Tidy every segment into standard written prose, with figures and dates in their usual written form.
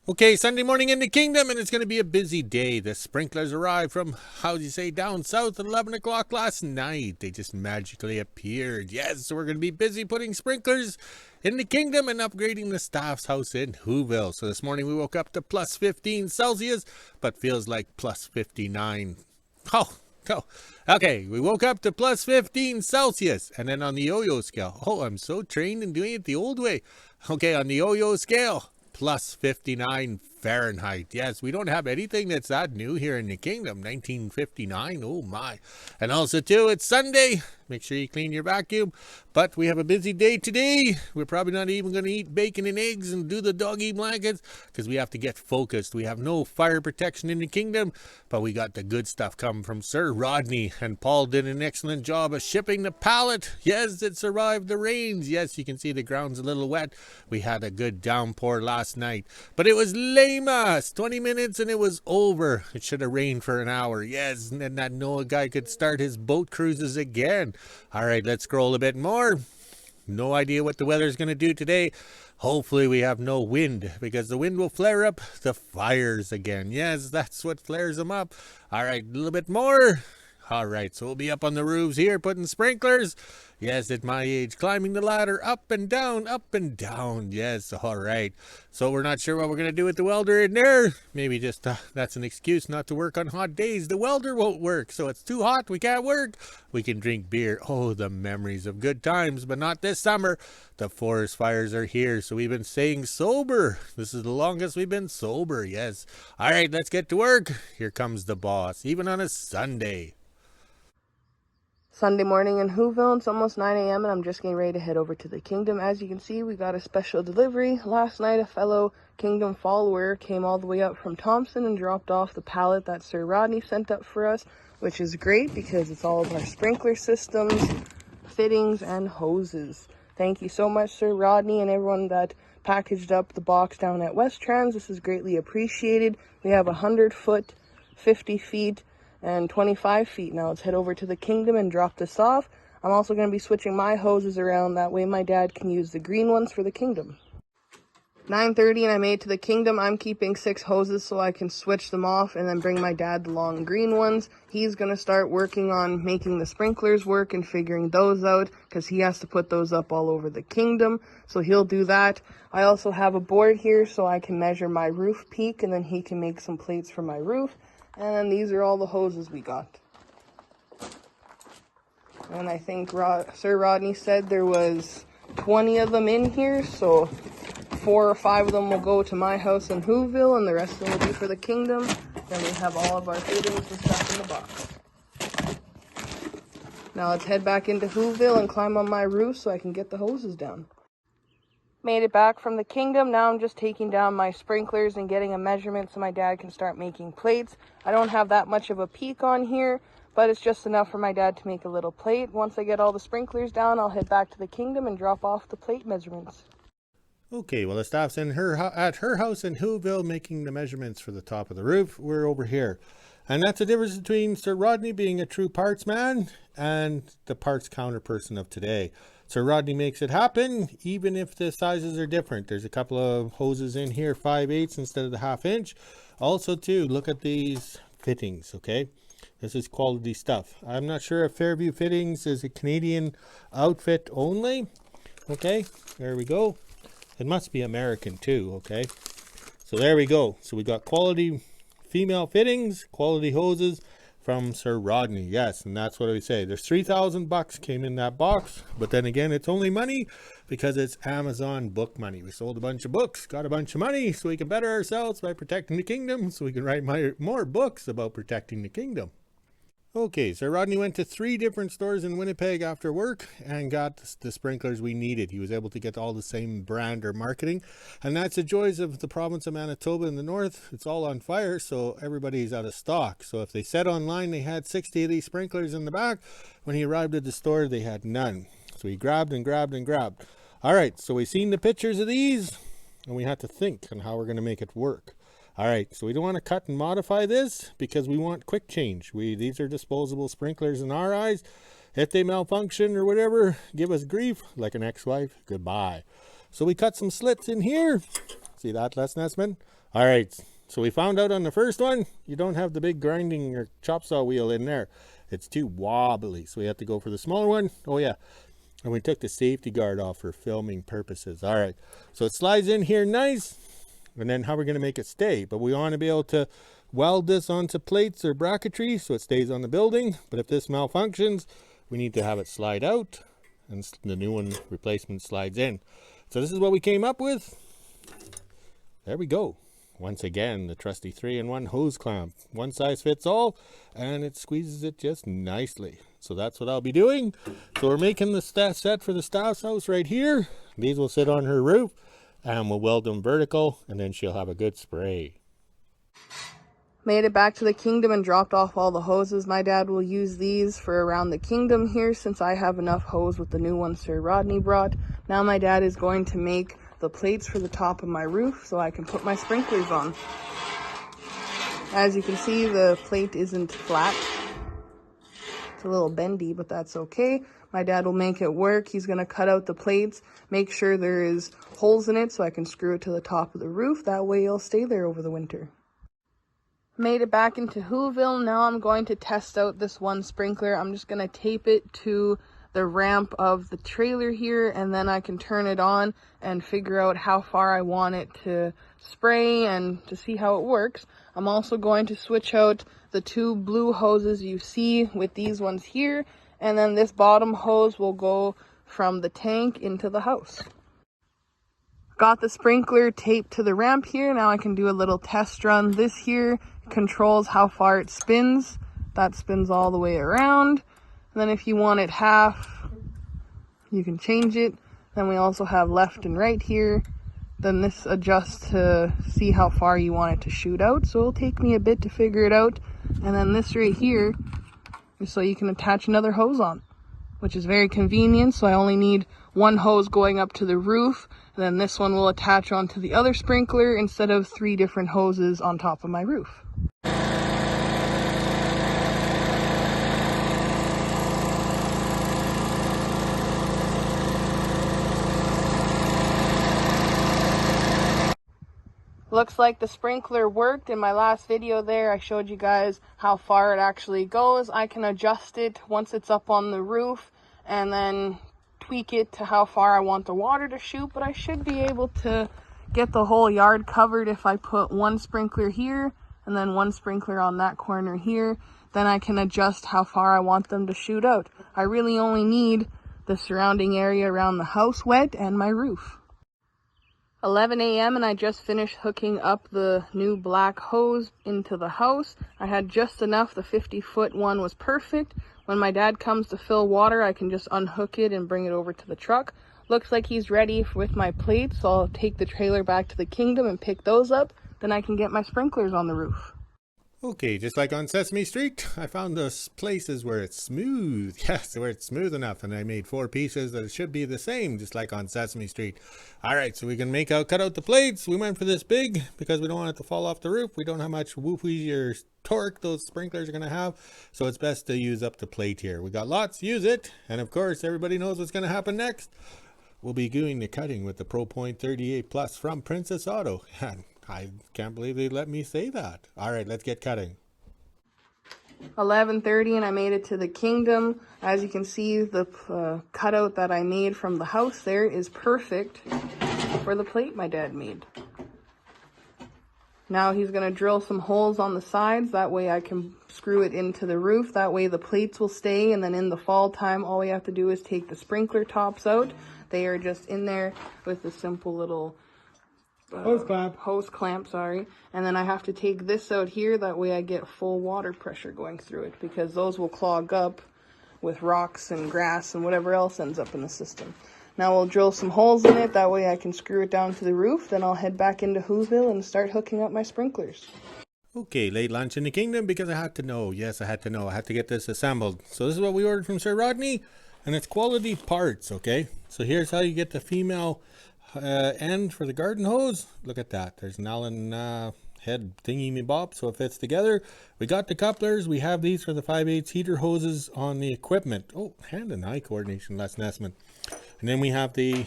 Okay, Sunday morning in the kingdom, and it's going to be a busy day. The sprinklers arrived from, how do you say, down south at 11 o'clock last night. They just magically appeared. Yes, so we're going to be busy putting sprinklers in the kingdom and upgrading the staff's house in WHO-ville. So this morning we woke up to plus 15 Celsius, but feels like plus 59. Oh, okay, we woke up to plus 15 Celsius, and then on the yo-yo scale, I'm so trained in doing it the old way. Okay, on the yo-yo scale, plus 59 Fahrenheit. Yes, we don't have anything that's that new here in the kingdom. 1959, oh my. And also too, it's Sunday. Make sure you clean your vacuum. But we have a busy day today. We're probably not even going to eat bacon and eggs and do the doggy blankets because we have to get focused. We have no fire protection in the kingdom, but we got the good stuff coming from Sir Rodney. And Paul did an excellent job of shipping the pallet. Yes, it survived the rains. Yes, you can see the ground's a little wet. We had a good downpour last night, but it was lame-ass. 20 minutes and it was over. It should have rained for an hour. Yes, and then that Noah guy could start his boat cruises again. All right, let's scroll a bit more. No idea what the weather's going to do today. Hopefully we have no wind, because the wind will flare up the fires again. Yes, that's what flares them up. All right, a little bit more. All right, so we'll be up on the roofs here putting sprinklers. Yes, at my age, climbing the ladder up and down, up and down. Yes, all right. So we're not sure what we're going to do with the welder in there. Maybe just that's an excuse not to work on hot days. The welder won't work, so it's too hot. We can't work. We can drink beer. Oh, the memories of good times, but not this summer. The forest fires are here, so we've been staying sober. This is the longest we've been sober, yes. All right, let's get to work. Here comes the boss, even on a Sunday. Sunday morning in Whoville. It's almost 9 a.m. and I'm just getting ready to head over to the kingdom. As you can see, we got a special delivery. Last night, a fellow kingdom follower came all the way up from Thompson and dropped off the pallet that Sir Rodney sent up for us, which is great because it's all of our sprinkler systems, fittings, and hoses. Thank you so much, Sir Rodney, and everyone that packaged up the box down at West Trans. This is greatly appreciated. We have 100 foot, 50 feet, and 25 feet. Now let's head over to the kingdom and drop this off. I'm also going to be switching my hoses around. That way my dad can use the green ones for the kingdom. 9:30 and I made it to the kingdom. I'm keeping 6 hoses so I can switch them off and then bring my dad the long green ones. He's going to start working on making the sprinklers work and figuring those out because he has to put those up all over the kingdom. So he'll do that. I also have a board here so I can measure my roof peak, and then he can make some plates for my roof. And then these are all the hoses we got. And I think Sir Rodney said there was 20 of them in here, so 4 or 5 of them will go to my house in Whoville, and the rest of them will be for the kingdom. Then we have all of our fittings and stuff in the box. Now let's head back into Whoville and climb on my roof so I can get the hoses down. Made it back from the kingdom. Now I'm just taking down my sprinklers and getting a measurement so my dad can start making plates. I don't have that much of a peak on here, but it's just enough for my dad to make a little plate. Once I get all the sprinklers down, I'll head back to the kingdom and drop off the plate measurements. Okay, well, the staff's at her house in Whoville making the measurements for the top of the roof. We're over here. And that's the difference between Sir Rodney being a true parts man and the parts counter person of today. Sir Rodney makes it happen, even if the sizes are different. There's a couple of hoses in here, 5/8 instead of the 1/2 inch. Also, too, look at these fittings, okay? This is quality stuff. I'm not sure if Fairview Fittings is a Canadian outfit only. Okay, there we go. It must be American, too, okay? So there we go. So we got quality female fittings, quality hoses from Sir Rodney. Yes, and that's what I say. There's $3,000 came in that box, but then again, it's only money because it's Amazon book money. We sold a bunch of books, got a bunch of money, so we can better ourselves by protecting the kingdom, so we can write more books about protecting the kingdom. Okay, so Rodney went to 3 different stores in Winnipeg after work and got the sprinklers we needed. He was able to get all the same brand or marketing, and that's the joys of the province of Manitoba in the north. It's all on fire, so everybody's out of stock. So if they said online they had 60 of these sprinklers in the back, when he arrived at the store they had none. So he grabbed and grabbed and grabbed. All right, so we've seen the pictures of these, and we had to think on how we're going to make it work. All right, so we don't want to cut and modify this because we want quick change. These are disposable sprinklers in our eyes. If they malfunction or whatever, give us grief like an ex-wife. Goodbye. So we cut some slits in here. See that, Les Nessman? All right, so we found out on the first one, you don't have the big grinding or chop saw wheel in there. It's too wobbly, so we have to go for the smaller one. Oh yeah, and we took the safety guard off for filming purposes. All right, so it slides in here nice, and then how we're gonna make it stay? But we want to be able to weld this onto plates or bracketry so it stays on the building. But if this malfunctions, we need to have it slide out, and the new one replacement slides in. So this is what we came up with. There we go. Once again, the trusty 3-in-1 hose clamp. One size fits all, and it squeezes it just nicely. So that's what I'll be doing. So we're making the set for the staff's house right here. These will sit on her roof, and we'll weld them vertical, and then she'll have a good spray. Made it back to the kingdom and dropped off all the hoses. My dad will use these for around the kingdom here since I have enough hose with the new one Sir Rodney brought. Now my dad is going to make the plates for the top of my roof so I can put my sprinklers on. As you can see, the plate isn't flat. It's a little bendy, but that's okay. My dad will make it work. He's going to cut out the plates, make sure there is holes in it so I can screw it to the top of the roof. That way it'll stay there over the winter. Made it back into WHO-ville. Now I'm going to test out this one sprinkler. I'm just going to tape it to the ramp of the trailer here, and then I can turn it on and figure out how far I want it to spray and to see how it works. I'm also going to switch out the two blue hoses you see with these ones here, and then this bottom hose will go from the tank into the house. Got the sprinkler taped to the ramp here. Now I can do a little test run. This here controls how far it spins. That spins all the way around. And then if you want it half, you can change it. Then we also have left and right here. Then this adjusts to see how far you want it to shoot out. So it'll take me a bit to figure it out. And then this right here is so you can attach another hose on, which is very convenient. So I only need one hose going up to the roof. And then this one will attach onto the other sprinkler instead of 3 different hoses on top of my roof. Looks like the sprinkler worked. In my last video there, I showed you guys how far it actually goes. I can adjust it once it's up on the roof and then tweak it to how far I want the water to shoot, but I should be able to get the whole yard covered if I put one sprinkler here and then one sprinkler on that corner here. Then I can adjust how far I want them to shoot out. I really only need the surrounding area around the house wet and my roof. 11 a.m. and I just finished hooking up the new black hose into the house. I had just enough. The 50-foot one was perfect. When my dad comes to fill water, I can just unhook it and bring it over to the truck. Looks like he's ready with my plates, so I'll take the trailer back to the kingdom and pick those up. Then I can get my sprinklers on the roof. Okay, just like on Sesame Street, I found those places where it's smooth. Yes, where it's smooth enough, and I made 4 pieces that it should be the same, just like on Sesame Street. All right, so we can cut out the plates. We went for this big because we don't want it to fall off the roof. We don't know how much whoopee or torque those sprinklers are going to have, so it's best to use up the plate here. We got lots, use it, and of course, everybody knows what's going to happen next. We'll be doing the cutting with the Pro Point 38 Plus from Princess Auto. I can't believe they let me say that. All right, let's get cutting. 11:30 and I made it to the kingdom. As you can see, the cutout that I made from the house there is perfect for the plate my dad made. Now he's going to drill some holes on the sides. That way I can screw it into the roof. That way the plates will stay. And then in the fall time, all we have to do is take the sprinkler tops out. They are just in there with a simple little hose clamp, and then I have to take this out here. That way I get full water pressure going through it, because those will clog up with rocks and grass and whatever else ends up in the system. Now we'll drill some holes in it. That way I can screw it down to the roof. Then I'll head back into WHO-ville and start hooking up my sprinklers. Okay, late lunch in the kingdom because I had to know. Yes, I had to know. I had to get this assembled. So this is what we ordered from Sir Rodney, and it's quality parts, okay? So here's how you get the female end for the garden hose. Look at that. There's an Allen head thingy me bob, so it fits together. We got the couplers. We have these for the 5/8 heater hoses on the equipment. Oh, hand and eye coordination, Les Nessman. And then we have the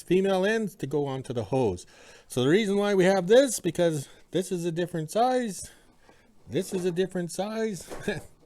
female ends to go onto the hose. So the reason why we have this, because this is a different size. This is a different size.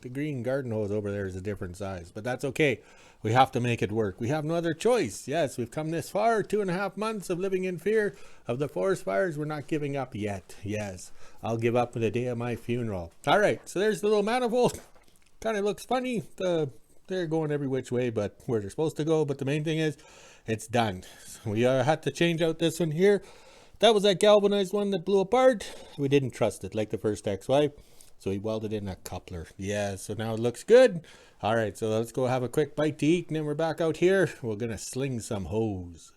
The green garden hose over there is a different size, but that's okay. We have to make it work. We have no other choice. Yes, we've come this far, 2.5 months of living in fear of the forest fires. We're not giving up yet. Yes, I'll give up on the day of my funeral. All right, so there's the little manifold. Kind of looks funny. They're going every which way, but where they're supposed to go. But the main thing is, it's done. So we had to change out this one here. That was that galvanized one that blew apart. We didn't trust it like the first ex-wife. So he welded in a coupler. Yeah, so now it looks good. All right, so let's go have a quick bite to eat, and then we're back out here. We're going to sling some hose.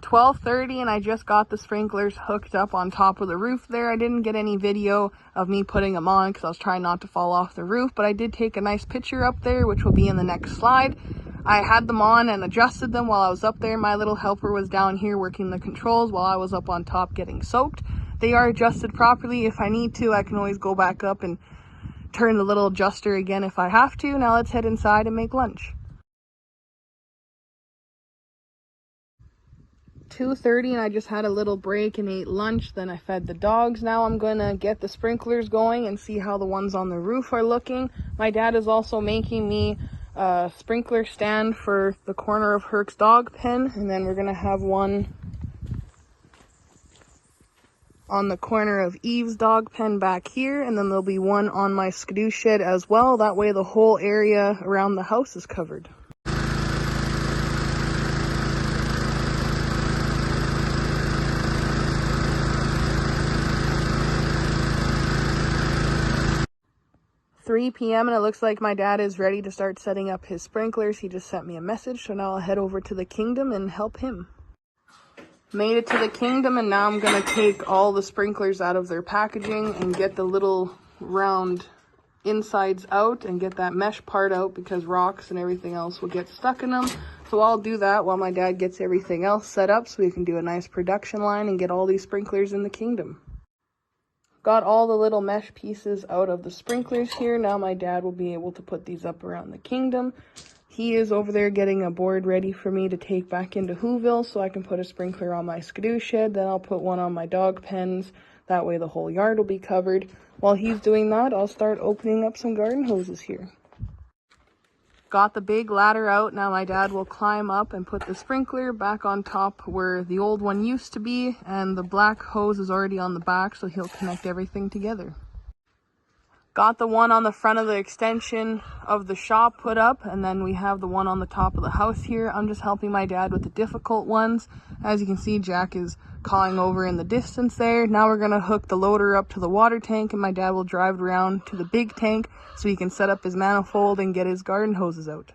12:30 and I just got the sprinklers hooked up on top of the roof there. I didn't get any video of me putting them on because I was trying not to fall off the roof, but I did take a nice picture up there, which will be in the next slide. I had them on and adjusted them while I was up there. My little helper was down here working the controls while I was up on top getting soaked. They are adjusted properly. If I need to, I can always go back up and turn the little adjuster again if I have to. Now let's head inside and make lunch. 2:30 and I just had a little break and ate lunch. Then I fed the dogs. Now I'm gonna get the sprinklers going and see how the ones on the roof are looking. My dad is also making me a sprinkler stand for the corner of Herc's dog pen, and then we're gonna have one on the corner of Eve's dog pen back here, and then there'll be one on my skidoo shed as well. That way the whole area around the house is covered. $3 p.m. and it looks like my dad is ready to start setting up his sprinklers. He just sent me a message, so now I'll head over to the kingdom and help him. Made it to the kingdom, and now I'm going to take all the sprinklers out of their packaging and get the little round insides out and get that mesh part out because rocks and everything else will get stuck in them. So I'll do that while my dad gets everything else set up so we can do a nice production line and get all these sprinklers in the kingdom. Got all the little mesh pieces out of the sprinklers here. Now my dad will be able to put these up around the kingdom. He is over there getting a board ready for me to take back into WHO-ville so I can put a sprinkler on my skidoo shed. Then I'll put one on my dog pens. That way the whole yard will be covered. While he's doing that, I'll start opening up some garden hoses here. Got the big ladder out. Now my dad will climb up and put the sprinkler back on top where the old one used to be, and the black hose is already on the back, so he'll connect everything together. Got the one on the front of the extension of the shop put up, and then we have the one on the top of the house here. I'm just helping my dad with the difficult ones. As you can see, Jack is cawing over in the distance there. Now we're going to hook the loader up to the water tank, and my dad will drive it around to the big tank so he can set up his manifold and get his garden hoses out.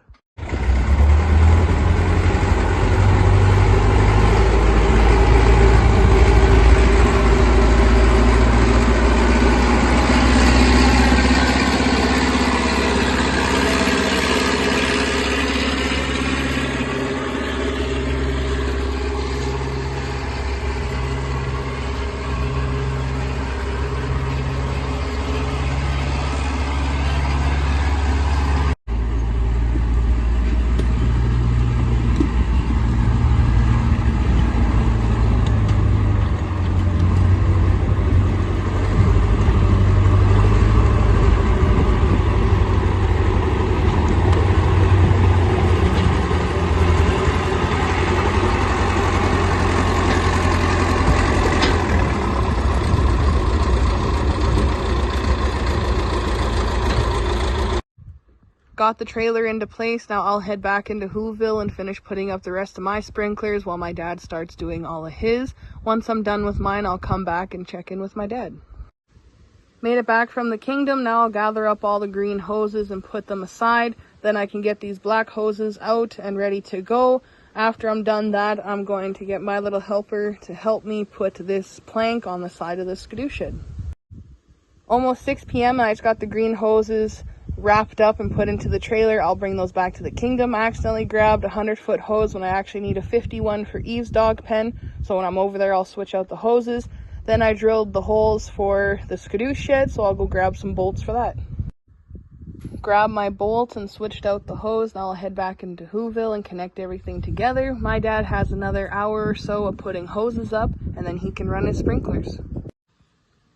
Got the trailer into place. Now I'll head back into WHO-ville and finish putting up the rest of my sprinklers while my dad starts doing all of his. Once I'm done with mine, I'll come back and check in with my dad. Made it back from the kingdom. Now I'll gather up all the green hoses and put them aside. Then I can get these black hoses out and ready to go. After I'm done that, I'm going to get my little helper to help me put this plank on the side of the skidoo shed. Almost 6 p.m. and I just got the green hoses wrapped up and put into the trailer. I'll bring those back to the kingdom. I accidentally grabbed a 100-foot hose when I actually need a 51 for Eve's dog pen. So when I'm over there, I'll switch out the hoses. Then I drilled the holes for the skidoo shed, so I'll go grab some bolts for that. grabbed my bolts and switched out the hose. Now I'll head back into WHO-ville and connect everything together. My dad has another hour or so of putting hoses up, and then he can run his sprinklers.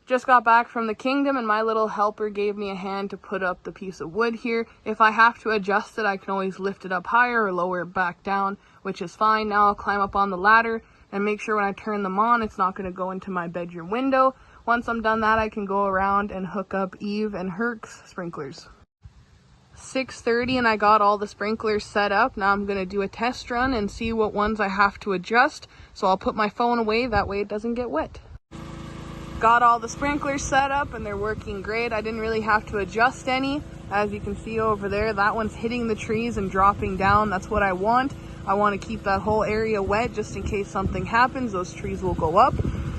Just got back from the kingdom, and my little helper gave me a hand to put up the piece of wood here. If I have to adjust it, I can always lift it up higher or lower it back down, which is fine. Now I'll climb up on the ladder and make sure when I turn them on, it's not going to go into my bedroom window. Once I'm done that, I can go around and hook up Eve and Herc's sprinklers. 6:30 and I got all the sprinklers set up. Now I'm going to do a test run and see what ones I have to adjust. So I'll put my phone away, that way it doesn't get wet. Got all the sprinklers set up and they're working great. I didn't really have to adjust any. As you can see over there, that one's hitting the trees and dropping down. That's what I want. I want to keep that whole area wet just in case something happens. Those trees will go up.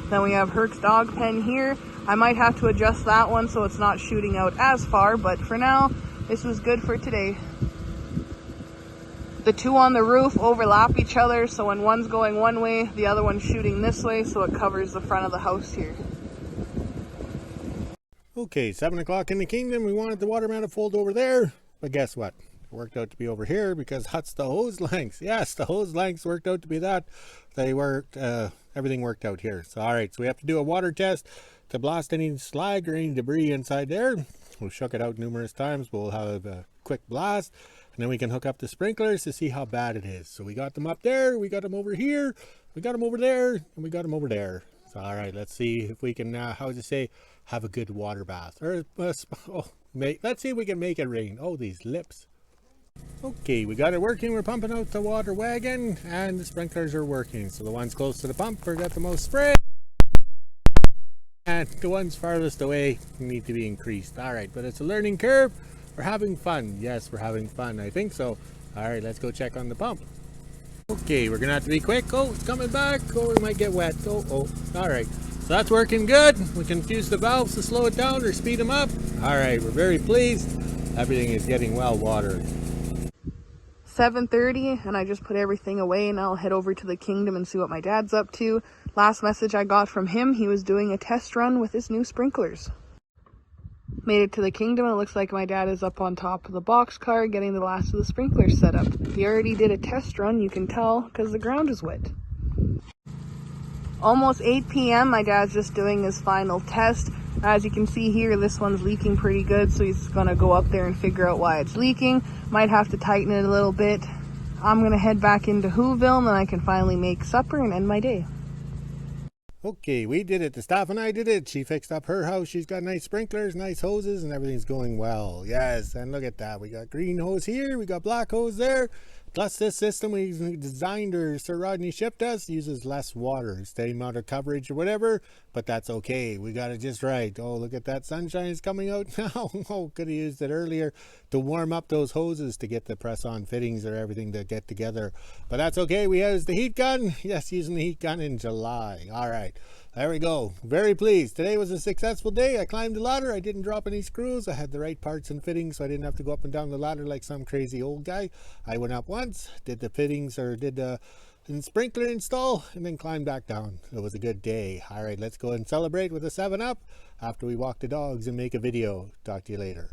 Then we have Herc's dog pen here. I might have to adjust that one so it's not shooting out as far, but for now, this was good for today. The two on the roof overlap each other, so when one's going one way, the other one's shooting this way, so it covers the front of the house here. Okay, 7 o'clock in the kingdom. We wanted the water manifold over there, but guess what? It worked out to be over here because that's the hose lengths. Yes, the hose lengths worked out to be that. They worked, everything worked out here. So, all right, so we have to do a water test to blast any slag or any debris inside there. We'll shook it out numerous times. We'll have a quick blast, and then we can hook up the sprinklers to see how bad it is. So we got them up there, we got them over here, we got them over there, and we got them over there. So, all right, let's see if we can, have a good water bath. Or, let's see if we can make it rain. Oh, these lips. Okay, we got it working. We're pumping out the water wagon, and the sprinklers are working. So the ones close to the pump are got the most spray, and the ones farthest away need to be increased. All right, but it's a learning curve. We're having fun. Yes, we're having fun. I think so. All right, let's go check on the pump. Okay, we're gonna have to be quick. Oh, it's coming back. Oh, it might get wet. Oh. All right, so that's working good. We can use the valves to slow it down or speed them up. All right, we're very pleased. Everything is getting well watered. 7:30 and I just put everything away, and I'll head over to the kingdom and see what my dad's up to. Last message I got from him, he was doing a test run with his new sprinklers. Made it to the kingdom, and it looks like my dad is up on top of the boxcar getting the last of the sprinklers set up. He already did a test run, you can tell, because the ground is wet. Almost 8 p.m. my dad's just doing his final test. As you can see here, this one's leaking pretty good, so he's gonna go up there and figure out why it's leaking. Might have to tighten it a little bit. I'm gonna head back into WHO-ville, and then I can finally make supper and end my day. Okay, we did it. The staff and I did it. She fixed up her house. She's got nice sprinklers, nice hoses, and everything's going well. Yes, and look at that. We got green hose here. We got black hose there. Plus, this system we designed, or Sir Rodney shipped us, uses less water, same amount of coverage or whatever, but that's okay. We got it just right. Oh, look at that. Sunshine is coming out now. Oh, could have used it earlier to warm up those hoses to get the press-on fittings or everything to get together. But that's okay. We used the heat gun. Yes, using the heat gun in July. All right. There we go. Very pleased. Today was a successful day. I climbed the ladder. I didn't drop any screws. I had the right parts and fittings, so I didn't have to go up and down the ladder like some crazy old guy. I went up once, did the fittings, or did the sprinkler install, and then climbed back down. It was a good day. All right, let's go and celebrate with a 7-Up after we walk the dogs and make a video. Talk to you later.